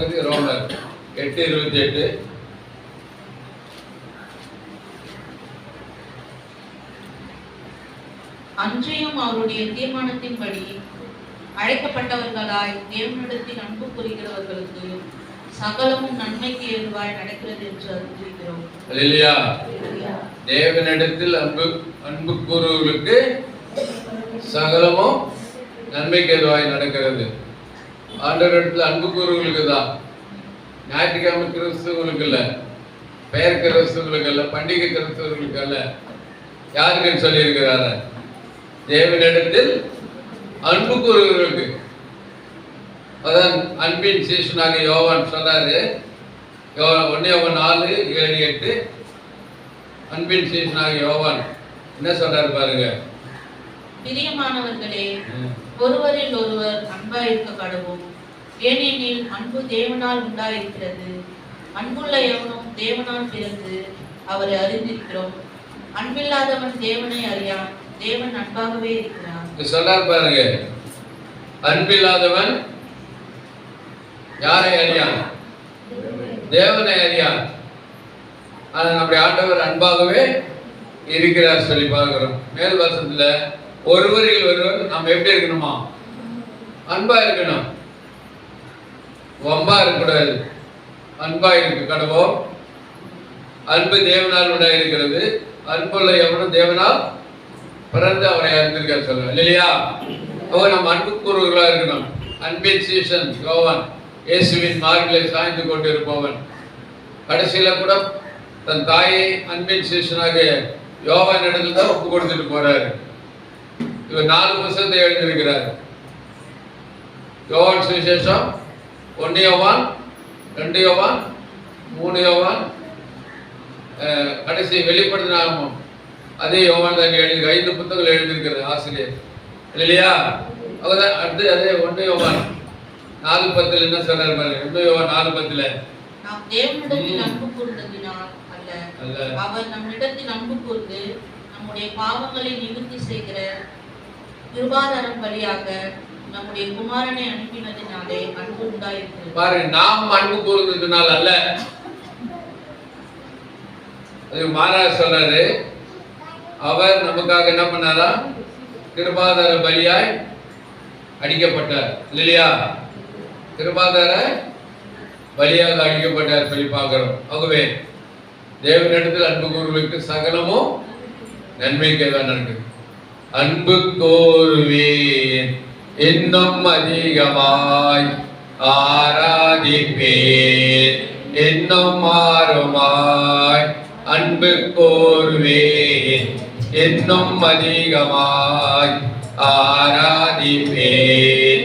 பகுதி ரோமர் 8:28. அன்றையும் அவருடைய தீர்மானத்தின்படி அழைக்கப்பட்டவர்களாய் தேவனிடத்தில் அன்பு புரிகிறவர்களுக்கு சகலமும் நன்மைக்கு ஏதுவாய் நடக்கிறது என்று அறிந்திருக்கிறோம். அல்லேலூயா. தேவனிடத்தில் அன்பு கூறுவர்களுக்கு சகலமும் நன்மைக்கு ஏதுவாய் நடக்கிறது. ஆண்டவரிடத்தில் அன்பு கூறுவர்களுக்கு தான். ஞாயிற்றுக்கிழமை கிறிஸ்துவர்களுக்கு அல்ல, பெயர் கிறிஸ்துவர்களுக்கு அல்ல, பண்டிகை கிறிஸ்துவர்களுக்கு அல்ல. யாருக்குன்னு சொல்லியிருக்கிறாரு? தேவனிடத்தில் அன்பு கூறுவர்களுக்கு. அதான் அன்பின் சீசனாக யோவான் சொல்றாரு. 1 யோவான் 4:7-8. அன்பின் சீசனாக யோவான் என்ன சொல்றாரு பாருங்க. பிரியமானவர்களே, ஒருவரில் ஒருவர் அன்பாயிருக்க கடவோம். ஏனெனில் அன்பு தேவனால் உண்டாயிருக்கிறது. அன்புள்ள எவனும் தேவனால் பிறந்து அவரை அறிந்திருக்கிறோம். அன்பில்லாதவன் தேவனை அறியான். தேவன் அன்பாகவே இருக்கிறான். சொல்றாரு பாருங்க. அன்பில்லாதவன் யாரை அறியான்? தேவனை அறியான். ஆனா நம்முடைய ஆண்டவர் அன்பாகவே இருக்கிறார் சொல்லி பார்க்கிறோம். மேல் வசனத்துல ஒருவரில் ஒருவர் நாம் எப்படி இருக்கணுமா? அன்பா இருக்கணும், வம்பா இருக்கக்கூடாது. அன்பா இருக்கு கடவோம். அன்பு தேவனால் உண்டாயிருக்கிறது. அன்புள்ள எவனும் தேவனால் பிறந்து அவரை அறிந்திருக்கார் சொல்லுவார் இல்லையா? அவர் நம்ம அன்பு கூறுகளா இருக்கணும். அன்பின் சீசன் யோவான் இயேசுவின் மார்பிலே சாய்ந்து கொண்டிருப்பவன். கடைசியில கூட தன் தாயை அன்பின் சீசனாக யோவான் இடத்துல தான் ஒப்பு கொடுத்துட்டு போறாரு. இவர் 4 புத்தகத்தை எழுதியிருக்கிறார். யோவான் சுவிசேஷம், 1 யோவான், 2 யோவான், 3 யோவான், கடைசி வெளிப்படுத்தினாலும் அதே யோவான் தான் எழுதி 5 புத்தகங்கள் எழுதியிருக்கிறது ஆசிரியர் இல்லையா? அவர்தான் அடுத்து அதே 1 யோவான் 4:10 என்ன சொல்றாரு பாருங்க. 1 யோவான் 4:10 நாம் தேவனிடத்தில் அன்பு கூர்ந்ததினால் அல்ல, அவர் நம்மிடத்தில் அன்பு கூர்ந்து நம்முடைய பாவங்களை நிவர்த்தி செய்கிற கிருபாதாரம் வழியாக நம்முடைய குமாரனை அனுப்பினதினாலே அன்பு உண்டாயிருக்கிறது. பாருங்க, நாம் அன்பு கூர்ந்ததினால அல்ல. அது மாறாக சொல்றாரு. அவர் நமக்காக என்ன பண்ணாரா? கிருபாதார பலியாய் அடிக்கப்பட்டார் இல்லையா? கிருபாதார பலியாக அடிக்கப்பட்டார் சொல்லி பார்க்கிறோம். ஆகவே தேவனிடத்தில் அன்பு கூறுவதற்கு சகலமும் நன்மைக்கு தான் நடக்குது. அன்பு கோருவேன் இன்னும் அதிகமாய் ஆராதிப்பேன் இன்னும் மாறுமாய். அன்பு கோருவேன் இன்னும் அதிகமாய் ஆராதிப்பேன்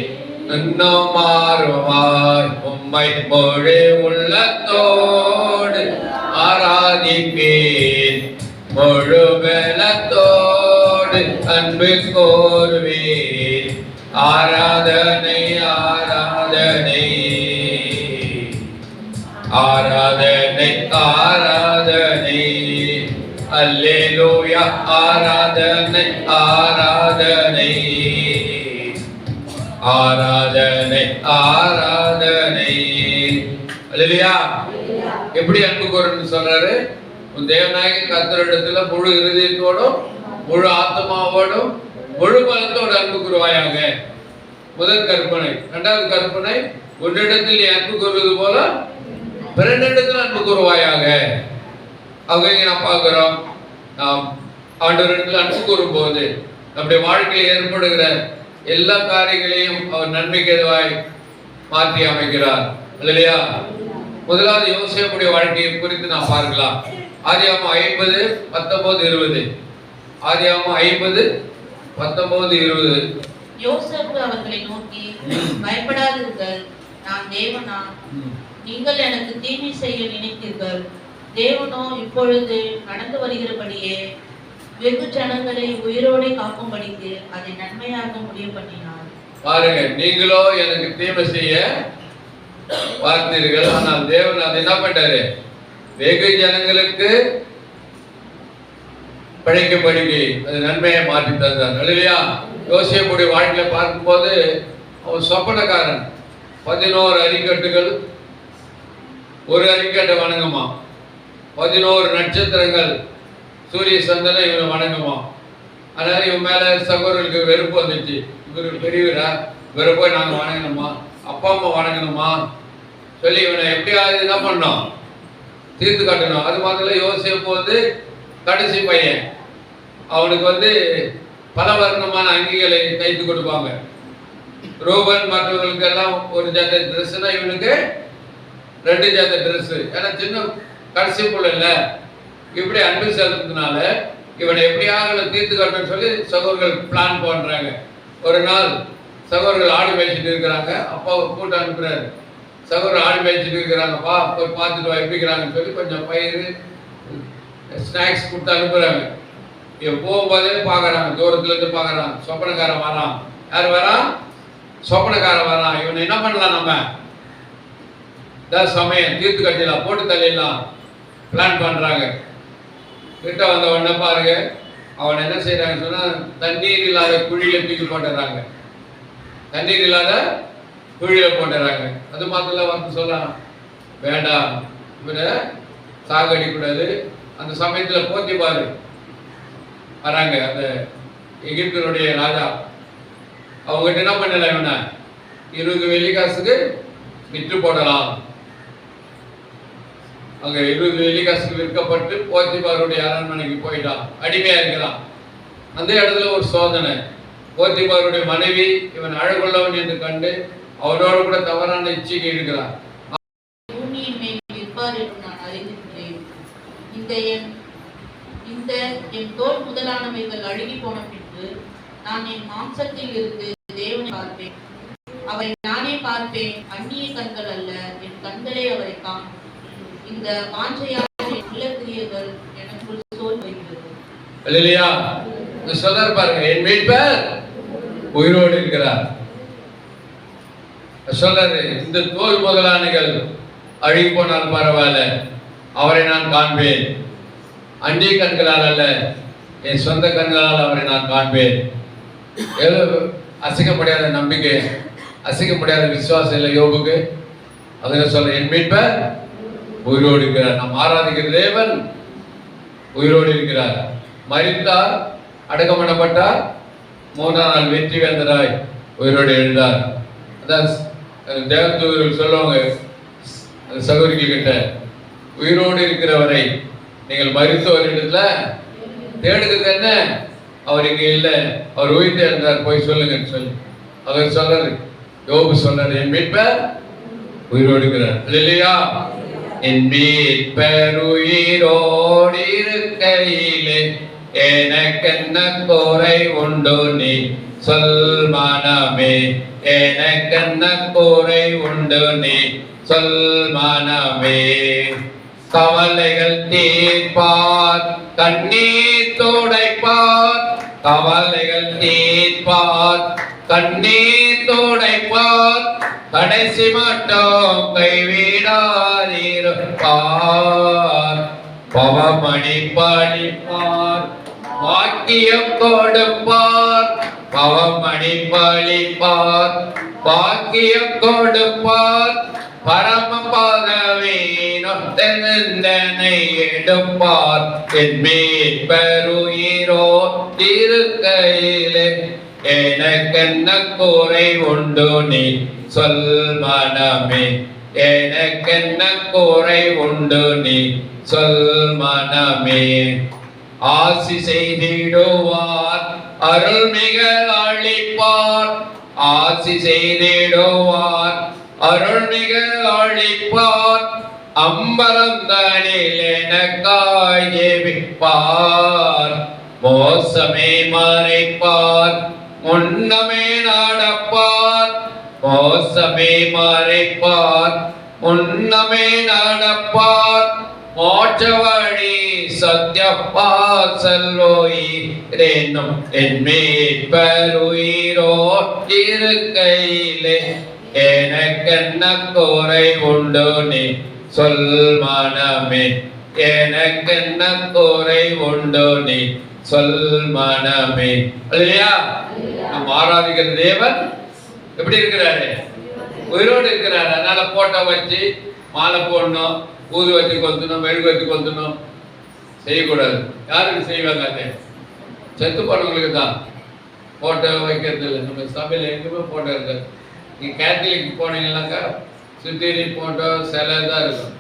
இன்னும் மாறுமாய். உம்மை முழு உள்ளத்தோடு ஆராதிப்பேன் முழு பலத்தோடு. அன்பு கோருவேன் ஆராதனை ஆராதனை ஆராதனை ஆராதனை. அல்லேலூயா. ஆராதனை ஆராதனை ஆராதனை ஆராதனை. அல்லேலூயா. எப்படி அன்பு கூறணும்னு சொல்றாரு? உன் தேவனாகிய கர்த்தரிடத்துல முழு இருதயத்தோடும் முழு ஆத்மாவோடும் முழு பலத்தோடு அன்பு கூறுவாயாக. முதல் கற்பனை. 2வது கற்பனை, உன்னிடத்தில் நீ அன்பு கூறுவது போல பிறனிடத்தில் அன்பு கூறுவாயாக. அவங்க நான் பார்க்கிறோம், நாம் ஆண்டவரிடத்தில் அன்பு கூறும் போது நம்முடைய வாழ்க்கையில் ஏற்படுகிற எல்லா காரியங்களையும் அவர் நன்மைக்கு எதுவாய் மாற்றி அமைக்கிறார் இல்லையா? முதலாவது யோசேப்புடைய வாழ்க்கையை குறித்து நாம் பார்க்கலாம். ஆதியாகமம் 50:19-20. ஆதியாகமம் 50:19-20. யோசேப்பு அவர்களை நோக்கி, பயப்படாதீர்கள், நான் தேவனா? நீங்கள் எனக்கு தீமை செய்ய நினைத்தீர்கள். தேவனோ இப்பொழுது நடந்து வருகிறபடியே வெகு ஜனங்களை உயிரோடு காக்கும்படிக்கு அதை நன்மையாக முடிவு பண்ணினார். பாருங்க, நீங்களோ எனக்கு தீமை செய்ய பார்த்தீர்கள், ஆனால் தேவன் அதை என்ன பண்ணாரு? வெகு ஜனங்களுக்கு பிழைக்கும்படிக்கு அது நன்மையை மாற்றி தந்தார் இல்லையா? யோசேப்புடைய வாழ்க்கையில பார்க்கும்போது அவன் சொப்பனக்காரன். 11 அரிக்கட்டுகள் ஒரு அறிக்கட்டை வணங்குமா. 11 நட்சத்திரங்கள் சூரிய சந்திரன் இவனை வணங்குமா. அதனால இவன் மேல சகோதரர்களுக்கு வெறுப்பு வந்துச்சு. இவரு பெரியவரா, இவரை போய் நாங்க வணங்கணுமா, அப்பா அம்மா வணங்கணுமா சொல்லி இவனை எப்படியாவது என்ன பண்ணோம், தீர்த்து காட்டணும். அது மாதிரி யோசேப்பு வந்து கடைசி பையன். அவனுக்கு பல வர்ணமான அங்கிகளை தைத்து கொடுப்பாங்க. ரூபன் மற்றவர்களுக்கு எல்லாம் ஒரு ஜாத ட்ரெஸ்னா இவனுக்கு 2 ஜாத ட்ரெஸ். ஏன்னா சின்ன கடைசி புள்ள இல்ல. இப்படி அன்பு செலுத்தினால இவனை எப்படியாவது தீர்த்து காட்டணும்னு சொல்லி சகோதரர்கள் பிளான் பண்றாங்க. ஒரு நாள் சகோதரர்கள் ஆடு மேய்ச்சிட்டு இருக்கிறாங்க. அப்பாவை கூட்டம் அனுப்புறாரு. சகோதரர் ஆடு மேய்ச்சிட்டு இருக்கிறாங்கப்பா, போய் பார்த்துட்டு வா எப்படிக்கிறாங்கன்னு சொல்லி கொஞ்சம் பயிர் ஸ்நாக்ஸ் கொடுத்து அனுப்புறாங்க. இவன் போகும்போதே பார்க்கறாங்க, தூரத்துல இருந்து பார்க்கறான். சொப்பனக்காரன் வரான். யார் வரான்? சொப்பனக்காரன் வரான். இவனை என்ன பண்ணலாம், நம்ம சமயம் தீர்த்து கட்டிடலாம், போட்டு தள்ளிடலாம் பிளான் பண்றாங்க. கிட்ட வந்த உடனே பாருங்க, அவன் என்ன செய்யறாங்கன்னு சொன்னா தண்ணீர் இல்லாத குழியில தூக்கி போட்டுறாங்க. தண்ணீர் இல்லாத குழியில போட்டுறாங்க. அது மாத்திரம் வந்து சொல்றான், வேண்டாம் இவரை சாகடி கூடாது. அந்த சமயத்துல போத்திபாரு வராங்க, அந்த எகிப்தினுடைய ராஜா. அவங்ககிட்ட என்ன பண்ணல, இவனை 20 வெள்ளிக்காசுக்கு விற்று போடலாம். அங்க 20 வெள்ளிக்காசுக்கு விற்கப்பட்டு போத்திபாருடைய அரண்மனைக்கு போயிட்டான், அடிமையா இருக்கிறான். அந்த இடத்துல ஒரு சோதனை. போத்திபாருடைய மனைவி இவன் அழகுள்ளவன் என்று கண்டு அவனோடு கூட தவறான இச்சைக்கு இருக்கிறான். பூமியின் மேல் நிற்பார் என்று நான் அறிந்திருக்கிறேன். இந்த என் தோல் முதலானவைகள் அழுகி போன பின்பு நான் என் மாம்சத்தில் இருந்து தேவனை பார்ப்பேன். அவரை நானே பார்ப்பேன், அந்நிய கண்கள் அல்ல, என் கண்களே அவரை காணும். இந்த வாஞ்சையான உள்ளத்திரியர்கள் எனக்குள் சோல் வைக்கிறது. அல்லேலூயா. சொல்றார் பாருங்க, என் மீட்பர் உயிரோடு இருக்கிறார். சொல்றாரு, இந்த தோல் முதலானவைகள் அழுகி போனால் பரவாயில்ல, அவரை நான் காண்பேன். அந்நிய கண்களால் அல்ல, என் சொந்த கண்களால் அவரை நான் காண்பேன். அசைக்க முடியாத நம்பிக்கை, அசைக்க முடியாத விசுவாசம் இல்லை யோபுக்கு. அதுல சொல்ற, என் மீட்பர் உயிரோடு இருக்கிறார். நாம் ஆராதிக்கிற தேவன் உயிரோடு இருக்கிறார். மரித்தார், அடக்கம் பண்ணப்பட்டார், 3ஆம் நாள் வெற்றி வேந்தராய் உயிரோடு எழுந்தார். அதான் தேவதூதர்கள் சொல்லுவாங்க அந்த சகோதரிகள் கிட்ட, உயிரோடு இருக்கிறவரை நீங்கள் மரித்தவரிடத்துல தேடுகிறது என்ன, அவர் இங்க இல்லை, அவர் உயிர் எழுந்தார், போய் சொல்லுங்கன்னு சொல்லி அவர் சொல்றாரு. யோபு சொன்னாரு, என் மீட்பர் உயிரோடு இருக்கிறார். இல்லையா? என் மீட்பர் உயிரோடு இருக்கையிலே எனக்கென்ன குறை உண்டு நீ சொல் மனமே. எனக்கென்ன குறை உண்டு நீ சொல் மனமே. கவலைகள் தீர்ப்பார், கண்ணீர் துடைப்பார். கவலைகள் தீர்ப்பார், கண்ணீர் துடைப்பார். கடைசி மட்டும் கைவிடாதிருப்பார். பவமணி பழிப்பார், வாக்கியம் கொடுப்பார். பவமணி பழிப்பார், வாக்கியம் கொடுப்பார். பரம பதவீனம் தென்னனை எடுப்பார். என் மீட்பர் உயிரோடு இருக்கையிலே எனக்கென்ன குறை உண்டு நீ சொல் மனமே. எனக்கென்ன குறை உண்டு நீ சொல் மனமே. ஆசி செய்திடுவார், அருள்மிக அளிப்பார். ஆசி செய்திடுவார், அருள்மிக அளிப்பார். அம்பரந்தனில் எனக்காய் ஜெபிப்பார். மோசமே மறைப்பார், முன்னமே நடப்பார். மோசமே மறைப்பார், முன்னமே நடப்பார். மோட்ச வழி சத்யப்பார் செல்வோயிரேனும் என் மீட்பர் உயிரோடு இருக்கையிலே எனக்கென்ன குறை உண்டு நீ சொல் மனமே. எனக்கென்ன குறை உண்டு நீ சொல் மனமே. இல்லையா? நாம் ஆராதிக்கிற தேவன் எப்படி இருக்கிறாரு? உயிரோடு இருக்கிறாரு. அதனால போட்டோ வச்சு மாலை போடணும், ஊதுவத்தி கொளுத்தணும், மெழுகுவத்தி கொளுத்தணும் செய்யக்கூடாது. யாருக்கு செய்வாங்க? அது செத்து போனவங்களுக்கு தான். போட்டோ வைக்கிறது இல்லை. நம்ம சபையில் எங்கேயுமே போட்டோ இருக்காது. நீங்கள் கேத்தலிக் போனீங்கன்னாக்கா சுத்திரி போட்டோ சிலை தான் இருக்கும்.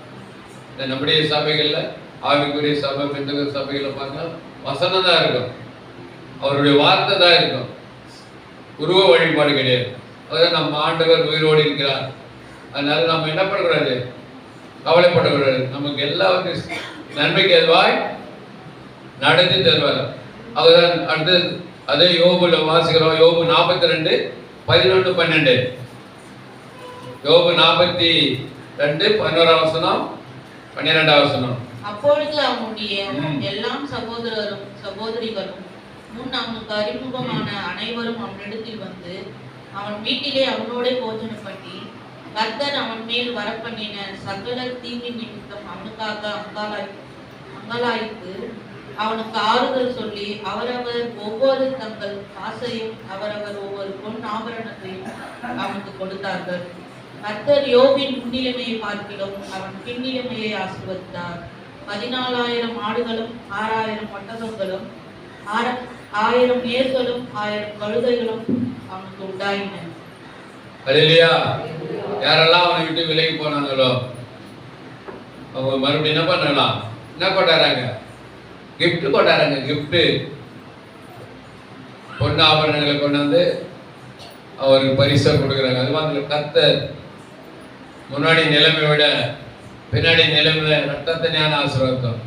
இந்த நம்முடைய சபைகளில், ஆவிக்குரிய சபை, பெந்தக சபைகளில் பார்த்தா வசனம் தான் இருக்கும், அவருடைய வார்த்தை தான் இருக்கும், உருவ வழிபாடு கிடையாது. அதுதான் நம்ம ஆண்டவர் உயிரோடு இருக்கிறார். அதனால நம்ம என்ன பண்ணக்கூடாது? கவலைப்படக்கூடாது. நமக்கு எல்லாத்தையும் நன்மைக்கு எதுவாய் நடத்தி தருவார். அவர்தான் அடுத்து அதே யோபுல வாசிக்கிறோம். யோபு 42, 11, 12. யோபு 42, 11 வசனம், 12 வசனம். அப்பொழுது அவனுடைய எல்லாம் சகோதரரும் சகோதரிகளும் முன் அவனுக்கு அறிமுகமான அனைவரும் அவனிடத்தில் வந்து அவன் வீட்டிலே அவனோட போஜனம் பண்ணி கர்த்தர் அவன் மேல் வரப்பண்ணின சகல தீங்கு நிமித்தம் அவனுக்காக அங்கலாய்த்து அவனுக்கு ஆறுதல் சொல்லி அவரவர் ஒவ்வொரு தங்கள் காசையும் அவரவர் ஒவ்வொரு பொன் ஆபரணத்தையும் அவனுக்கு கொடுத்தார்கள். கர்த்தர் யோபின் முன்னிலைமையை பார்க்கிலும் அவன் பின்னிலைமையை ஆசீர்வதித்தார். 14,000 ஆடுகளும் 6,000 ஒட்டகங்களும் 1000 மேர்களும் 1000 கழுதைகளும் அவனுக்கு உண்டாயின. அல்லேலூயா. யாரெல்லாம் அவனை விட்டு விலகி போனாங்களோ அவங்க மறுபடியும் என்ன பண்ணலாம்? என்ன கொண்டாடுறாங்க? கிஃப்ட் கொண்டாடுறாங்க. கிஃப்ட் பொண்ணு ஆபரணங்களை கொண்டாந்து அவருக்கு பரிசா கொடுக்குறாங்க. அது மாதிரி கர்த்தர் முன்னாடி நிலைமை விட பின்னாடி நிலைமையில ரத்தத்தை ஞான ஆசீர்வாதம்.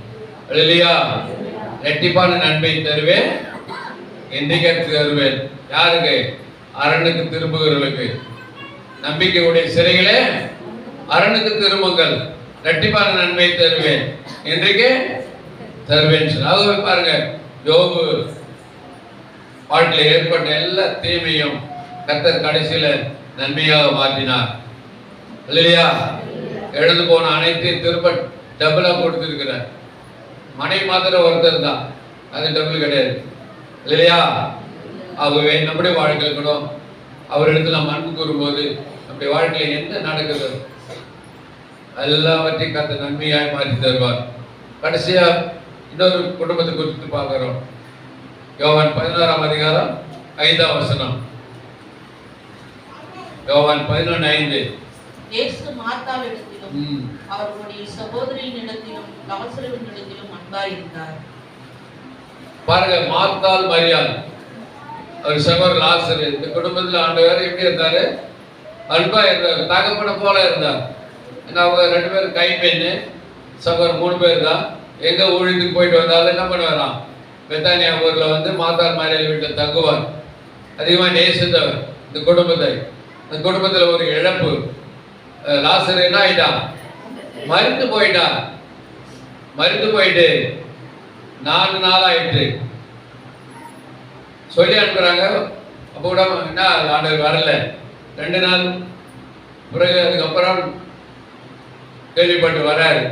அல்லேலூயா. ரெட்டிப்பான நன்மை தருவேன், இன்றைக்கு தருவேன். யாருக்கு? அரணுக்கு திரும்புகிறவர்களுக்கு. நம்பிக்கையுடைய சிறைகளே அரணுக்கு திரும்புங்கள், ரெட்டிப்பான நன்மை தருவேன், இன்றைக்கு தருவேன். ஆகவே பாருங்க, யோபு வாழ்க்கையில் ஏற்பட்ட எல்லா தீமையும் கர்த்தர் கடைசியில நன்மையாக மாற்றினார். இல்லையா? எழுந்து போன அனைத்தையும் திரும்ப டபுளா கொடுத்திருக்கிறார். மனை மாத்திரம் ஒருத்தர் தான், அது டபுள் கிடையாது. இல்லையா? ஆகவே நம்முடைய வாழ்க்கையில் கூட அவரிடத்தில் நம்ம அன்பு கூறும்போது நம்முடைய வாழ்க்கையில் என்ன நடக்குது எல்லாவற்றையும் கர்த்தர் நன்மையாய் மாற்றி தருவார். கடைசியா இன்னொரு குடும்பத்தை குறித்து பார்க்கிறோம். யோவான் 16ஆம் அதிகாரம் 5ஆம் வசனம். யோவான் 11:5. இயேசு மார்த்தாளிடத்திலும் அவர்களுடைய சகோதரியினிடத்திலும் லாசருவினிடத்திலும் அன்பாய் இருந்தார். பாருங்க, மார்த்தாள், மரியாள், அவர் சகோதரர் லாசரு, இந்த குடும்பத்தில் ஆண்டவர் எப்படி இருந்தாரு? அன்பா இருந்தார், தகப்பனை போல இருந்தார். ஏன்னா அவங்க 2 பேரும் கைப்பெண்ணு, சகோதரர் 3 பேர் தான். எங்க ஊழியத்துக்கு போயிட்டு வந்தாலும் என்ன பண்ணுவாராம்? பெத்தானியா ஊர்ல வந்து மார்த்தாள் மரியாள் வீட்டில் தங்குவார். அதிகமாக நேசித்தவர் இந்த குடும்பத்தை. இந்த குடும்பத்தில் ஒரு இழப்பு. லாசரு என்ன ஆயிட்டான்? மரித்து போயிட்டான். மரித்து போயிட்டு 4 நாள் ஆயிட்டு சொல்லி அனுப்புறாங்க. அப்போ கூட என்ன ஆண்டவர் வரல. 2 நாள் பிறகு அதுக்கப்புறம் கேள்விப்பட்டு வராரு.